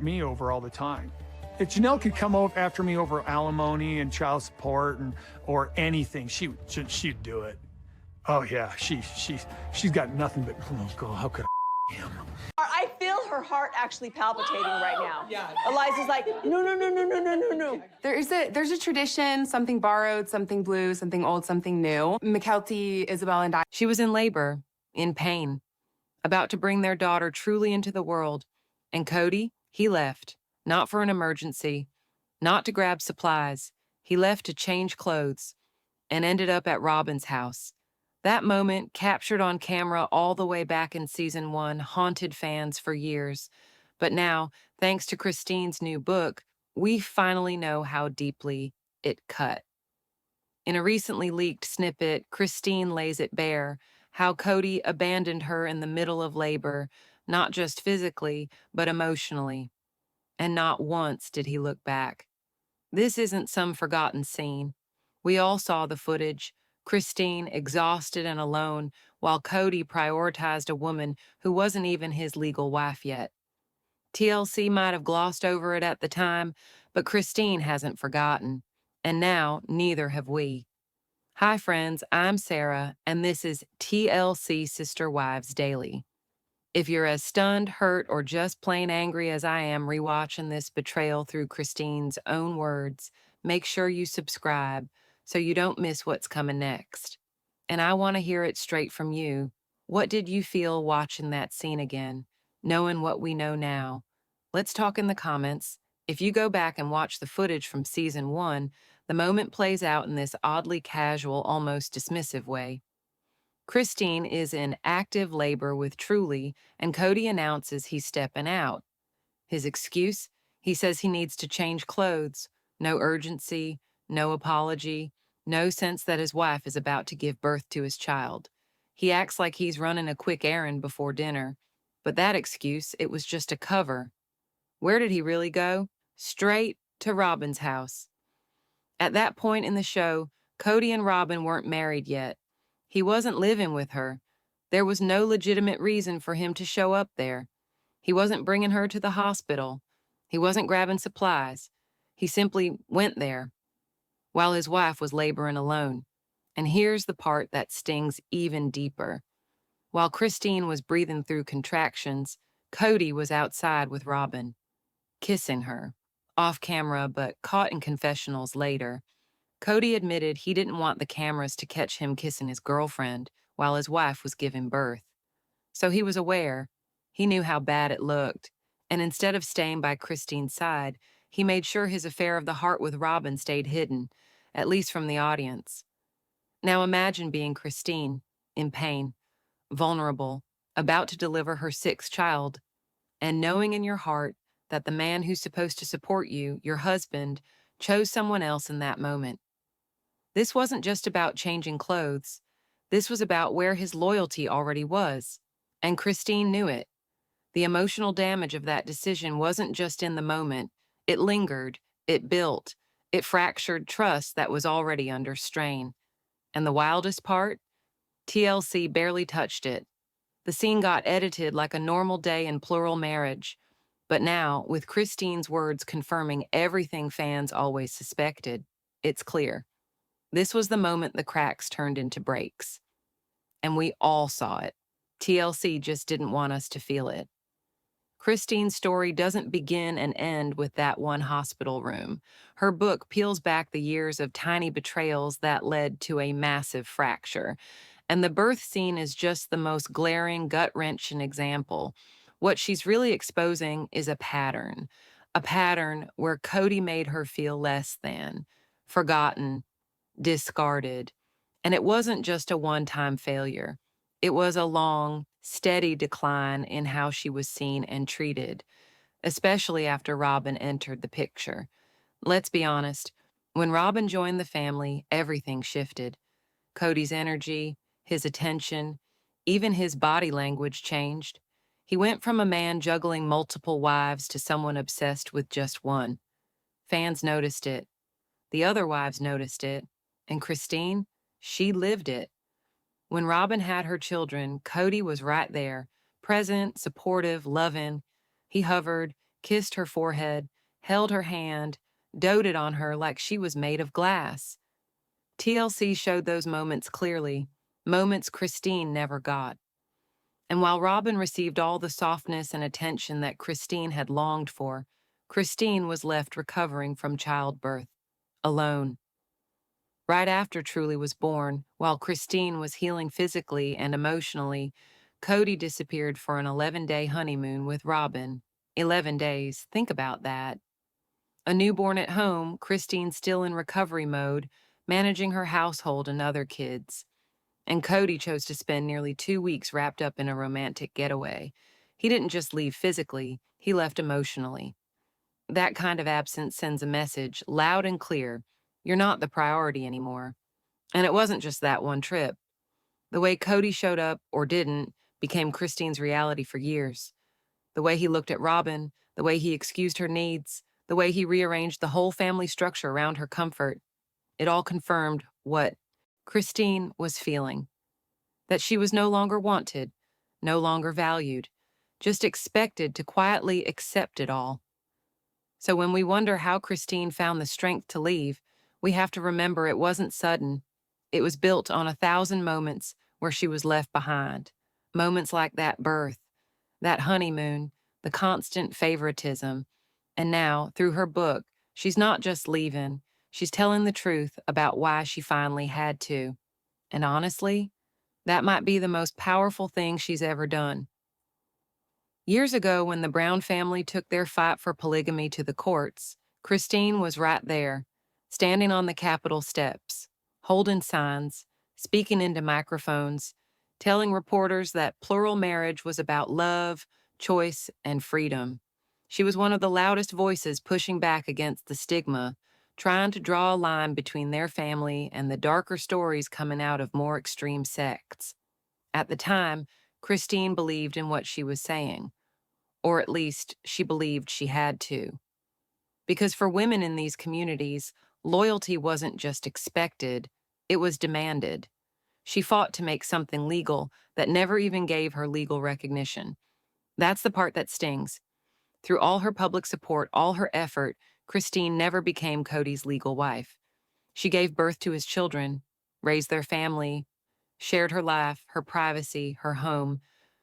me over all the time. If Janelle could come over after me over alimony and child support or anything, she'd do it. Oh yeah, she's got nothing but, oh God, how could I him? I feel her heart actually palpitating right now. Yeah. Eliza's like, no, no, no, no, no, no, no, no. There's a tradition, something borrowed, something blue, something old, something new. McKelty, Isabel, and I. She was in labor, in pain, about to bring their daughter truly into the world. And Kody, he left, not for an emergency, not to grab supplies. He left to change clothes and ended up at Robyn's house. That moment, captured on camera all the way back in season 1, haunted fans for years. But now, thanks to Christine's new book, we finally know how deeply it cut. In a recently leaked snippet, Christine lays it bare, how Kody abandoned her in the middle of labor, not just physically, but emotionally. And not once did he look back. This isn't some forgotten scene. We all saw the footage, Christine exhausted and alone, while Kody prioritized a woman who wasn't even his legal wife yet. TLC might have glossed over it at the time, but Christine hasn't forgotten. And now, neither have we. Hi friends, I'm Sarah, and this is TLC Sister Wives Daily. If you're as stunned, hurt, or just plain angry as I am rewatching this betrayal through Christine's own words, make sure you subscribe so you don't miss what's coming next. And I want to hear it straight from you. What did you feel watching that scene again, knowing what we know now? Let's talk in the comments. If you go back and watch the footage from season 1, the moment plays out in this oddly casual, almost dismissive way. Christine is in active labor with Truly, and Kody announces he's stepping out. His excuse? He says he needs to change clothes. No urgency, no apology, no sense that his wife is about to give birth to his child. He acts like he's running a quick errand before dinner. But that excuse, it was just a cover. Where did he really go? Straight to Robyn's house. At that point in the show, Kody and Robyn weren't married yet. He wasn't living with her. There was no legitimate reason for him to show up there. He wasn't bringing her to the hospital. He wasn't grabbing supplies. He simply went there, while his wife was laboring alone. And here's the part that stings even deeper. While Christine was breathing through contractions, Kody was outside with Robyn, kissing her, off camera but caught in confessionals later. Kody admitted he didn't want the cameras to catch him kissing his girlfriend while his wife was giving birth. So he was aware. He knew how bad it looked. And instead of staying by Christine's side, he made sure his affair of the heart with Robyn stayed hidden, at least from the audience. Now imagine being Christine, in pain, vulnerable, about to deliver her 6th child, and knowing in your heart that the man who's supposed to support you, your husband, chose someone else in that moment. This wasn't just about changing clothes. This was about where his loyalty already was. And Christine knew it. The emotional damage of that decision wasn't just in the moment. It lingered, it built, it fractured trust that was already under strain. And the wildest part? TLC barely touched it. The scene got edited like a normal day in plural marriage. But now, with Christine's words confirming everything fans always suspected, it's clear. This was the moment the cracks turned into breaks. And we all saw it. TLC just didn't want us to feel it. Christine's story doesn't begin and end with that one hospital room. Her book peels back the years of tiny betrayals that led to a massive fracture. And the birth scene is just the most glaring, gut-wrenching example. What she's really exposing is a pattern where Kody made her feel less than, forgotten, discarded. And it wasn't just a one-time failure. It was a long, steady decline in how she was seen and treated, especially after Robyn entered the picture. Let's be honest, when Robyn joined the family, everything shifted. Kody's energy, his attention, even his body language changed. He went from a man juggling multiple wives to someone obsessed with just one. Fans noticed it. The other wives noticed it. And Christine, she lived it. When Robyn had her children, Kody was right there, present, supportive, loving. He hovered, kissed her forehead, held her hand, doted on her like she was made of glass. TLC showed those moments clearly, moments Christine never got. And while Robyn received all the softness and attention that Christine had longed for, Christine was left recovering from childbirth, alone. Right after Truly was born, while Christine was healing physically and emotionally, Kody disappeared for an 11-day honeymoon with Robyn. 11 days, think about that. A newborn at home, Christine still in recovery mode, managing her household and other kids. And Kody chose to spend nearly 2 weeks wrapped up in a romantic getaway. He didn't just leave physically, he left emotionally. That kind of absence sends a message, loud and clear. You're not the priority anymore. And it wasn't just that one trip. The way Kody showed up, or didn't, became Christine's reality for years. The way he looked at Robyn, the way he excused her needs, the way he rearranged the whole family structure around her comfort. It all confirmed what Christine was feeling. That she was no longer wanted, no longer valued, just expected to quietly accept it all. So when we wonder how Christine found the strength to leave, we have to remember it wasn't sudden. It was built on 1,000 moments where she was left behind. Moments like that birth, that honeymoon, the constant favoritism. And now, through her book, she's not just leaving, she's telling the truth about why she finally had to. And honestly, that might be the most powerful thing she's ever done. Years ago, when the Brown family took their fight for polygamy to the courts, Christine was right there, standing on the Capitol steps, holding signs, speaking into microphones, telling reporters that plural marriage was about love, choice, and freedom. She was one of the loudest voices pushing back against the stigma, trying to draw a line between their family and the darker stories coming out of more extreme sects. At the time, Christine believed in what she was saying, or at least she believed she had to. Because for women in these communities, loyalty wasn't just expected, it was demanded. She fought to make something legal that never even gave her legal recognition. That's the part that stings. Through all her public support, all her effort, Christine never became Kody's legal wife. She gave birth to his children, raised their family, shared her life, her privacy, her home,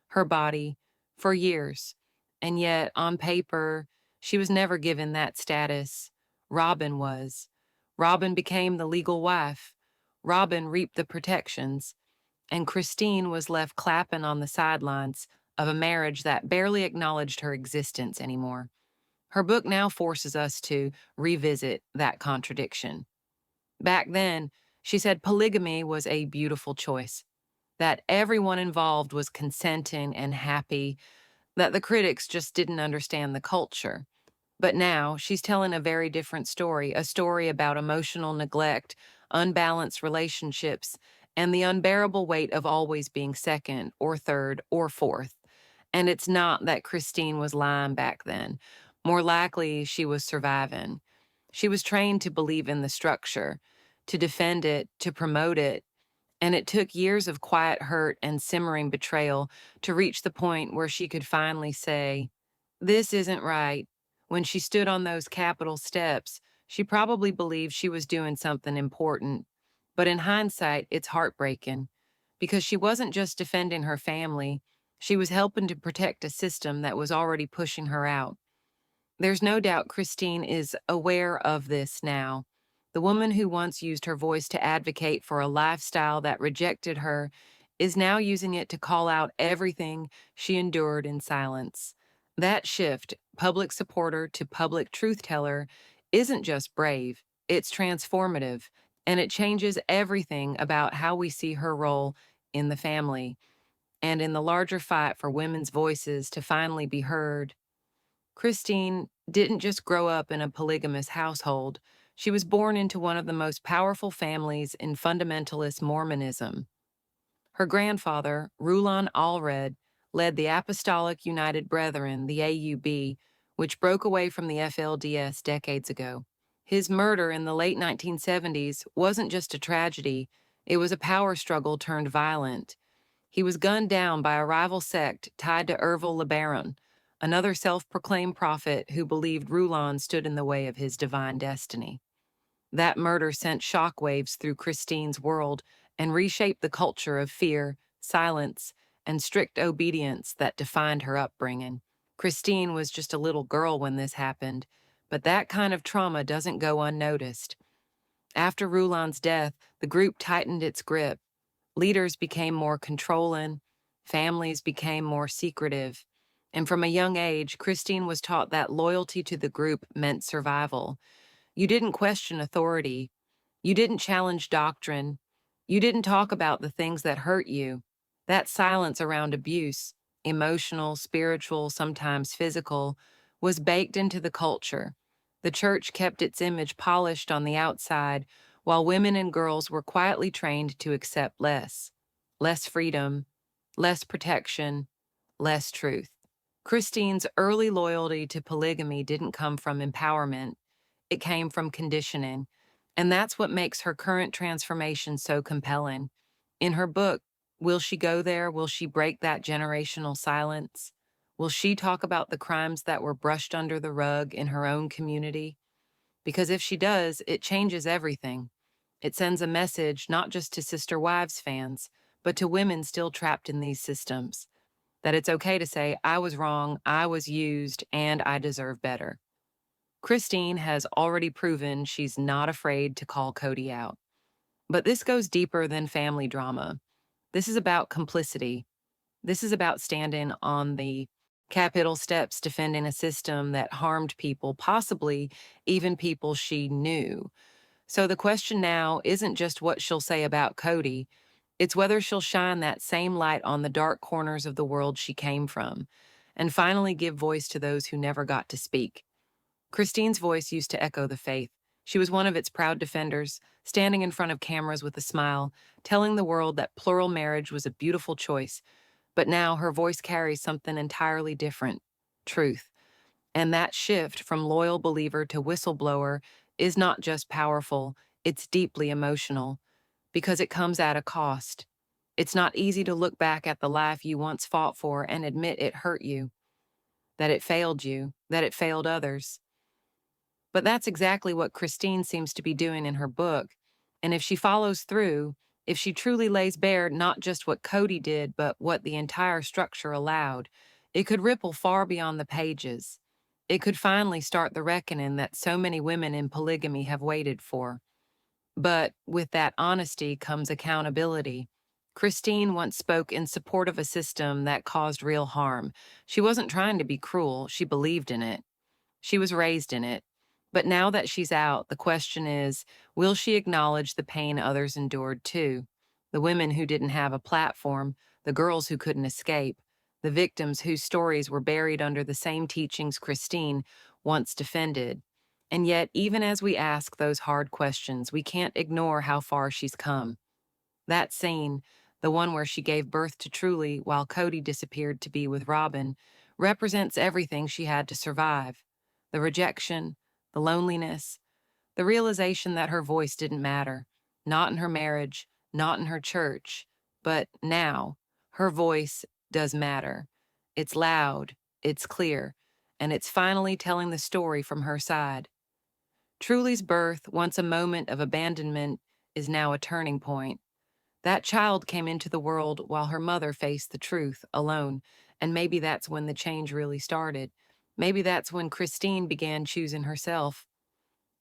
her body, for years. And yet, on paper, she was never given that status. Robyn was. Robyn became the legal wife. Robyn reaped the protections. And Christine was left clapping on the sidelines of a marriage that barely acknowledged her existence anymore. Her book now forces us to revisit that contradiction. Back then, she said polygamy was a beautiful choice, that everyone involved was consenting and happy, that the critics just didn't understand the culture. But now, she's telling a very different story, a story about emotional neglect, unbalanced relationships, and the unbearable weight of always being second or third or fourth. And it's not that Christine was lying back then. More likely, she was surviving. She was trained to believe in the structure, to defend it, to promote it. And it took years of quiet hurt and simmering betrayal to reach the point where she could finally say, "This isn't right." When she stood on those Capitol steps, she probably believed she was doing something important. But in hindsight, it's heartbreaking, because she wasn't just defending her family, she was helping to protect a system that was already pushing her out. There's no doubt Christine is aware of this now. The woman who once used her voice to advocate for a lifestyle that rejected her is now using it to call out everything she endured in silence. That shift, public supporter to public truth teller, isn't just brave, it's transformative, and it changes everything about how we see her role in the family and in the larger fight for women's voices to finally be heard. Christine didn't just grow up in a polygamous household. She was born into one of the most powerful families in fundamentalist Mormonism. Her grandfather, Rulon Allred, led the Apostolic United Brethren, the AUB, which broke away from the FLDS decades ago. His murder in the late 1970s wasn't just a tragedy, it was a power struggle turned violent. He was gunned down by a rival sect tied to Ervil LeBaron, another self-proclaimed prophet who believed Rulon stood in the way of his divine destiny. That murder sent shockwaves through Christine's world and reshaped the culture of fear, silence, and strict obedience that defined her upbringing. Christine was just a little girl when this happened, but that kind of trauma doesn't go unnoticed. After Rulon's death, the group tightened its grip. Leaders became more controlling, families became more secretive, and from a young age, Christine was taught that loyalty to the group meant survival. You didn't question authority. You didn't challenge doctrine. You didn't talk about the things that hurt you. That silence around abuse, emotional, spiritual, sometimes physical, was baked into the culture. The church kept its image polished on the outside, while women and girls were quietly trained to accept less. Less freedom, less protection, less truth. Christine's early loyalty to polygamy didn't come from empowerment. It came from conditioning. And that's what makes her current transformation so compelling. In her book, Will She Go There? Will she break that generational silence? Will she talk about the crimes that were brushed under the rug in her own community? Because if she does, it changes everything. It sends a message not just to Sister Wives fans, but to women still trapped in these systems. That it's okay to say, I was wrong, I was used, and I deserve better. Christine has already proven she's not afraid to call Kody out. But this goes deeper than family drama. This is about complicity. This is about standing on the Capitol steps defending a system that harmed people, possibly even people she knew. So the question now isn't just what she'll say about Kody, it's whether she'll shine that same light on the dark corners of the world she came from, and finally give voice to those who never got to speak. Christine's voice used to echo the faith. She was one of its proud defenders, standing in front of cameras with a smile, telling the world that plural marriage was a beautiful choice. But now her voice carries something entirely different: truth. And that shift from loyal believer to whistleblower is not just powerful, it's deeply emotional, because it comes at a cost. It's not easy to look back at the life you once fought for and admit it hurt you, that it failed you, that it failed others. But that's exactly what Christine seems to be doing in her book. And if she follows through, if she truly lays bare not just what Kody did, but what the entire structure allowed, it could ripple far beyond the pages. It could finally start the reckoning that so many women in polygamy have waited for. But with that honesty comes accountability. Christine once spoke in support of a system that caused real harm. She wasn't trying to be cruel, she believed in it. She was raised in it. But now that she's out, the question is, will she acknowledge the pain others endured too? The women who didn't have a platform, the girls who couldn't escape, the victims whose stories were buried under the same teachings Christine once defended. And yet, even as we ask those hard questions, we can't ignore how far she's come. That scene, the one where she gave birth to Truly while Kody disappeared to be with Robyn, represents everything she had to survive. The rejection, the loneliness, the realization that her voice didn't matter, not in her marriage, not in her church, but now, her voice does matter. It's loud, it's clear, and it's finally telling the story from her side. Truly's birth, once a moment of abandonment, is now a turning point. That child came into the world while her mother faced the truth alone, and maybe that's when the change really started. Maybe that's when Christine began choosing herself.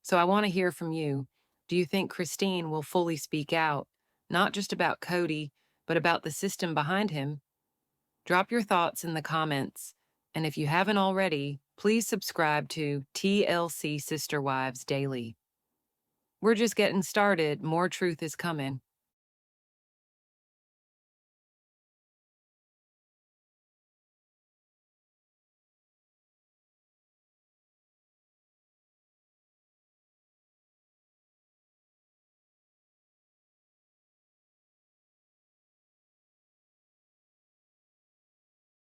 So I want to hear from you. Do you think Christine will fully speak out, not just about Kody, but about the system behind him? Drop your thoughts in the comments. And if you haven't already, please subscribe to TLC Sister Wives Daily. We're just getting started. More truth is coming.